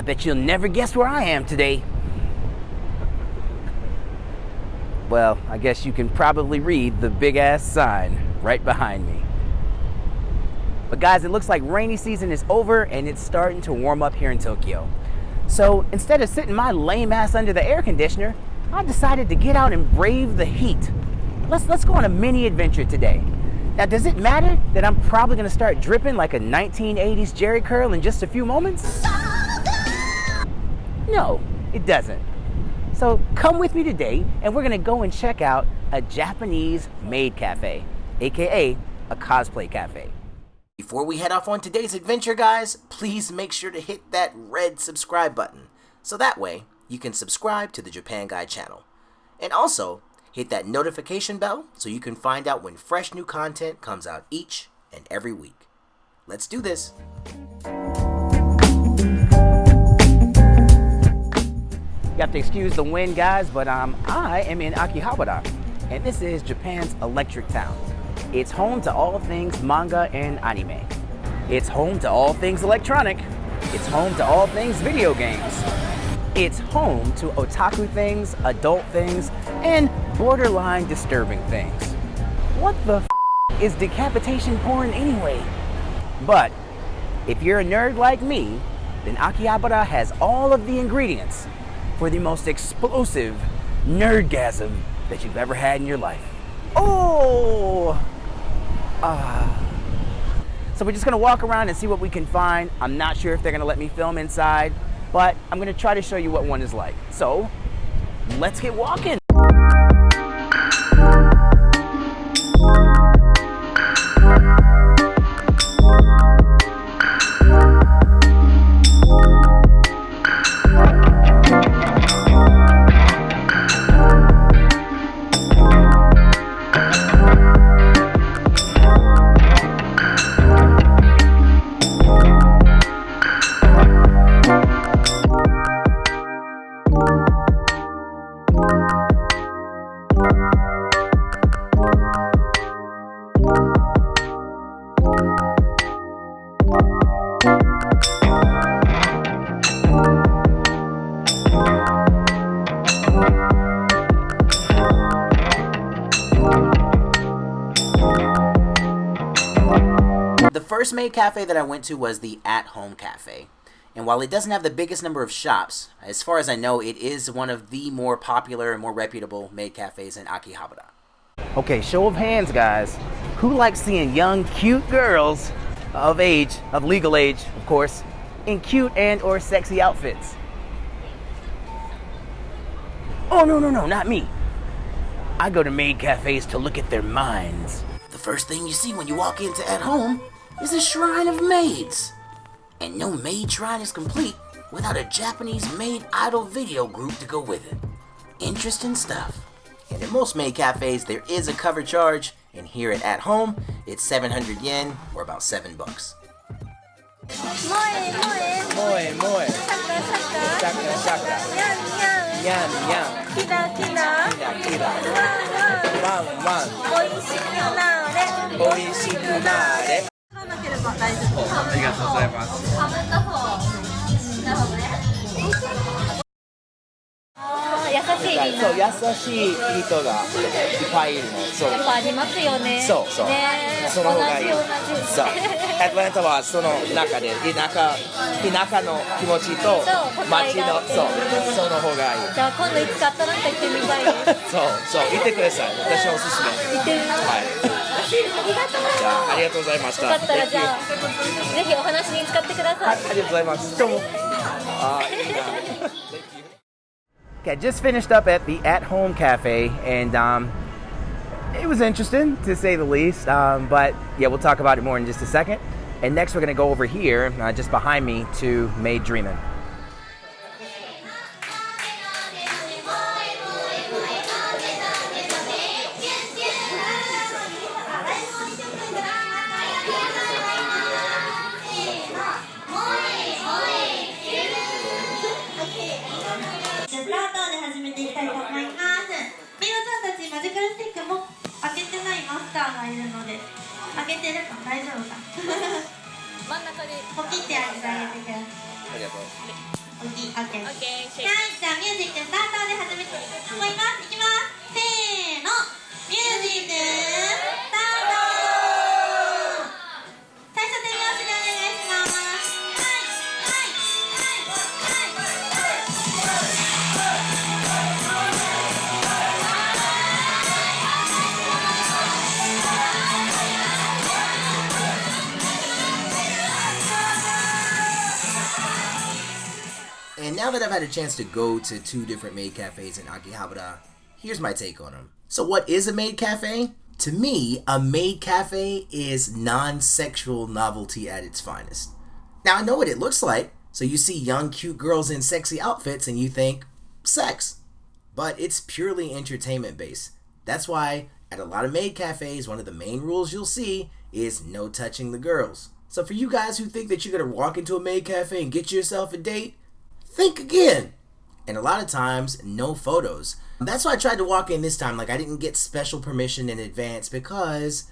bet you'll never guess where I am today. Well, I guess you can probably read the big-ass sign right behind me. But guys, it looks like rainy season is over and it's starting to warm up here in Tokyo. So instead of sitting my lame ass under the air conditioner, I decided to get out and brave the heat. Let's go on a mini adventure today. Now, does it matter that I'm probably gonna start dripping like a 1980s Jerry curl in just a few moments? No, it doesn't. So come with me today and we're gonna go and check out a Japanese maid cafe, AKA a cosplay cafe. Before we head off on today's adventure, guys, please make sure to hit that red subscribe button, so that way you can subscribe to the Japan Guide channel. And also, hit that notification bell so you can find out when fresh new content comes out each and every week. Let's do this. You have to excuse the wind, guys, but I am in Akihabara, and this is Japan's electric town. It's home to all things manga and anime. It's home to all things electronic. It's home to all things video games. It's home to otaku things, adult things, and borderline disturbing things. What the f is decapitation porn anyway? But if you're a nerd like me, then Akihabara has all of the ingredients for the most explosive nerdgasm that you've ever had in your life. Oh! So we're just gonna walk around and see what we can find. I'm not sure if they're gonna let me film inside, but I'm gonna try to show you what one is like. So, let's get walking. The first maid cafe that I went to was the At Home Cafe. And while it doesn't have the biggest number of shops, as far as I know, it is one of the more popular and more reputable maid cafes in Akihabara. Okay, show of hands, guys. Who likes seeing young, cute girls of age, of legal age, of course, in cute and or sexy outfits? Oh, no, not me. I go to maid cafes to look at their minds. The first thing you see when you walk into At Home is a shrine of maids. And no maid shrine is complete without a Japanese maid idol video group to go with it. Interesting stuff. And in most maid cafes, there is a cover charge, and here at Home, it's 700 yen, or about $7. Moe, moe. Shaka, shaka. Yam, yam. Kira, kira. Wan, wan. Oishikunare. ありがとうございます。優しいみんな。そう、優しい人がいっぱいいるの。そう。やっぱありますよね。そう。ね。その方がいい。そう。アトランタはその中で田舎の気持ちと街のその方がいい。じゃあ今度いつかアトランタ行ってみたいです。そう行ってください。私おすすめ。行ってみます。はい。じゃあありがとうございました。よかったらじゃあぜひお話に使ってください。ありがとうございます。どうも。Okay, I just finished up at the At Home Cafe, and it was interesting to say the least. But yeah, we'll talk about it more in just a second. And next, we're going to go over here, just behind me, to Maid Dreamin. And now that I've had a chance to go to 2 different maid cafes in Akihabara, here's my take on them. So what is a maid cafe? To me, a maid cafe is non-sexual novelty at its finest. Now I know what it looks like, so you see young cute girls in sexy outfits and you think, sex. But it's purely entertainment based. That's why at a lot of maid cafes, one of the main rules you'll see is no touching the girls. So for you guys who think that you're gonna walk into a maid cafe and get yourself a date, think again. And a lot of times, no photos. That's why I tried to walk in this time. Like, I didn't get special permission in advance because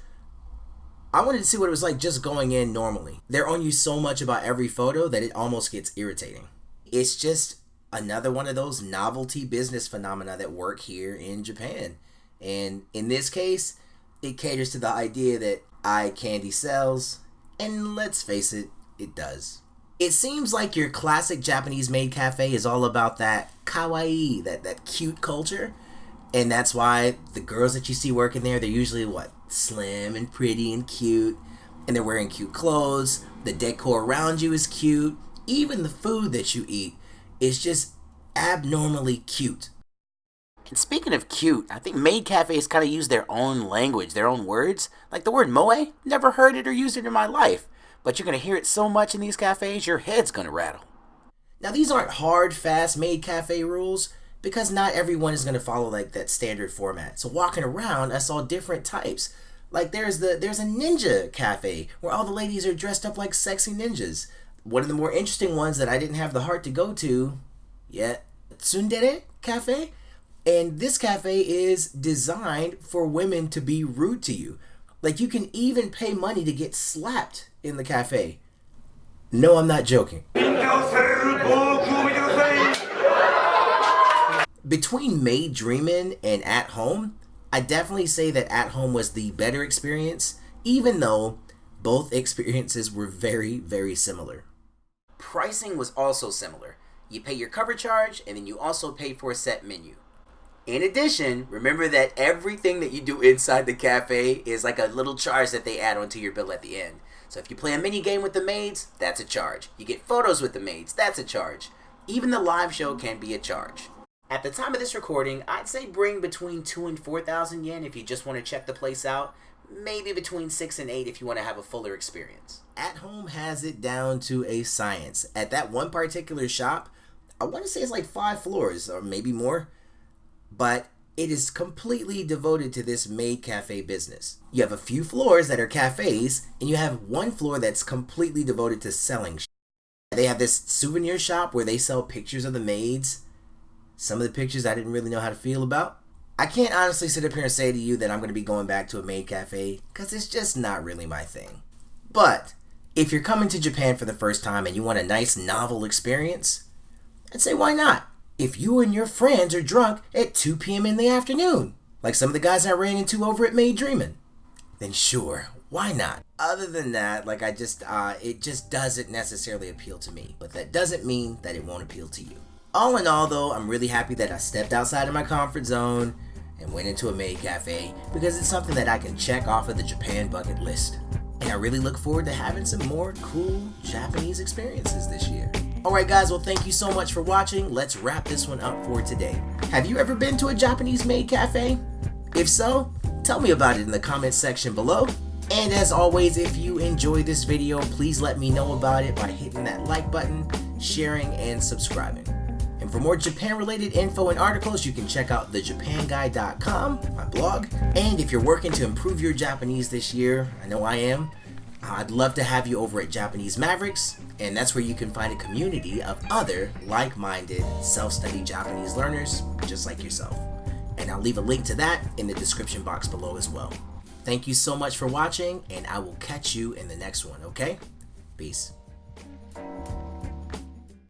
I wanted to see what it was like just going in normally. They're on you so much about every photo that it almost gets irritating. It's just another one of those novelty business phenomena that work here in Japan. And in this case, it caters to the idea that eye candy sells. And let's face it, it does. It seems like your classic Japanese maid cafe is all about that kawaii, that cute culture. And that's why the girls that you see working there, they're usually what? Slim and pretty and cute. And they're wearing cute clothes. The decor around you is cute. Even the food that you eat is just abnormally cute. And speaking of cute, I think maid cafes kind of use their own language, their own words. Like the word moe, never heard it or used it in my life. But you're going to hear it so much in these cafes, your head's going to rattle. Now these aren't hard, fast maid cafe rules because not everyone is going to follow like that standard format. So walking around, I saw different types. Like there's a ninja cafe where all the ladies are dressed up like sexy ninjas. One of the more interesting ones that I didn't have the heart to go to yet, tsundere cafe. And this cafe is designed for women to be rude to you. Like you can even pay money to get slapped in the cafe. No, I'm not joking. Between Maid Dreamin and At Home, I definitely say that At Home was the better experience, even though both experiences were very, very similar. Pricing was also similar. You pay your cover charge, and then you also pay for a set menu. In addition, remember that everything that you do inside the cafe is like a little charge that they add onto your bill at the end. So if you play a mini game with the maids, that's a charge. You get photos with the maids, that's a charge. Even the live show can be a charge. At the time of this recording, I'd say bring between 2,000 and 4,000 yen if you just want to check the place out. Maybe between 6 and 8 if you want to have a fuller experience. At Home has it down to a science. At that one particular shop, I want to say it's like 5 floors or maybe more. But it is completely devoted to this maid cafe business. You have a few floors that are cafes, and you have one floor that's completely devoted to selling. They have this souvenir shop where they sell pictures of the maids. Some of the pictures I didn't really know how to feel about. I can't honestly sit up here and say to you that I'm going to be going back to a maid cafe, because it's just not really my thing. But if you're coming to Japan for the first time and you want a nice novel experience, I'd say why not? If you and your friends are drunk at 2 p.m. in the afternoon, like some of the guys I ran into over at Maid Dreamin, then sure, why not? Other than that, like it just doesn't necessarily appeal to me, but that doesn't mean that it won't appeal to you. All in all though, I'm really happy that I stepped outside of my comfort zone and went into a maid cafe because it's something that I can check off of the Japan bucket list. And I really look forward to having some more cool Japanese experiences this year. Alright guys, well thank you so much for watching. Let's wrap this one up for today. Have you ever been to a Japanese maid cafe? If so, tell me about it in the comments section below. And as always, if you enjoyed this video, please let me know about it by hitting that like button, sharing, and subscribing. And for more Japan related info and articles, you can check out thejapanguy.com, my blog. And if you're working to improve your Japanese this year, I know I am, I'd love to have you over at Japanese Mavericks, and that's where you can find a community of other like-minded, self-study Japanese learners just like yourself. And I'll leave a link to that in the description box below as well. Thank you so much for watching, and I will catch you in the next one, okay? Peace.